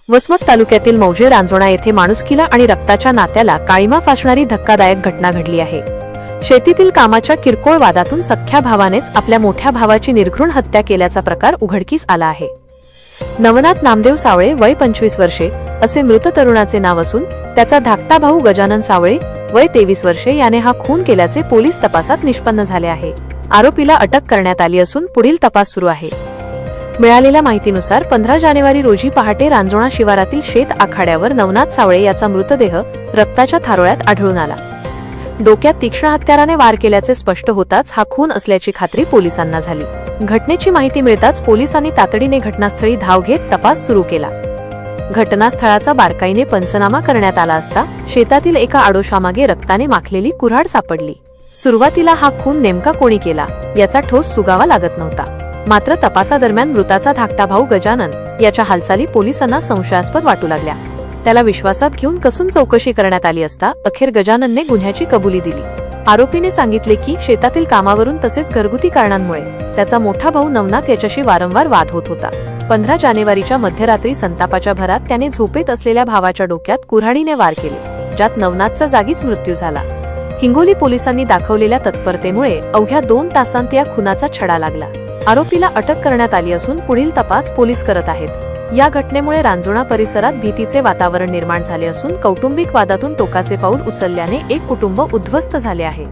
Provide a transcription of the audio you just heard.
वसमत तालुक्यातील मौजे रांजोणा येथे माणुसकीला आणि रक्ताच्या नात्याला काळीमा फासणारी धक्कादायक घटना घडली आहे। शेतीतील कामाच्या किरकोळ वादातून सख्ख्या भावानेच आपल्या मोठ्या भावाची निर्घृण हत्या केल्याचा प्रकार उघडकीस आला आहे। नवनाथ नामदेव सावळे वय 25 वर्षे असे मृत तरुणाचे नाव असून त्याचा धाकटा भाऊ गजानन सावळे वय 23 वर्षे याने हा खून केल्याचे पोलीस तपासात निष्पन्न झाले आहे। आरोपीला अटक करण्यात आली असून पुढील तपास सुरू आहे। मिळालेल्या माहितीनुसार 15 जानेवारी रोजी पहाटे रांजोणा शिवारातील शेत आखाड्यावर नवनाथ सावळे याचा मृतदेह रक्ताच्या थारोळ्यात आढळून आला। डोक्यात तीक्ष्ण हत्याराने वार केल्याचे स्पष्ट होताच हा खून असल्याची खात्री पोलिसांना झाली। घटनेची माहिती मिळताच पोलिसांनी तातडीने घटनास्थळी धाव घेत तपास सुरू केला। घटनास्थळाचा बारकाईने पंचनामा करण्यात आला असता शेतातील एका आडोशामागे रक्ताने माखलेली कुऱ्हाड सापडली। सुरुवातीला हा खून नेमका कोणी केला याचा ठोस सुगावा लागत नव्हता, मात्र तपासादरम्यान मृताचा धाकटा भाऊ गजानन याच्या हालचाली पोलिसांना संशयास्पद वाटू लागल्या। त्याला विश्वासात घेऊन कसून चौकशी करण्यात आली असता अखेर गजाननने गुन्ह्याची कबुली दिली। आरोपीने सांगितले की शेतातील कामावरून तसेच घरगुती कारणांमुळे त्याचा मोठा भाऊ नवनाथ याच्याशी वारंवार वाद होत होता। 15 जानेवारीच्या मध्यरात्री संतापाच्या भरात त्याने झोपेत असलेल्या भावाच्या डोक्यात कुऱ्हाडीने वार केले, ज्यात नवनाथचा जागीच मृत्यू झाला। हिंगोली पोलिसांनी दाखवलेल्या तत्परतेमुळे अवघ्या 2 तासांत या खुनाचा छडा लागला। आरोपीला अटक करण्यात आली असून पुढील तपास पोलीस करत आहेत। या घटनेमुळे रांजोणा परिसरात भीतीचे वातावरण निर्माण झाले असून कौटुंबिक वादातून टोकाचे पाऊल उचलल्याने एक कुटुंब उद्ध्वस्त झाले आहे।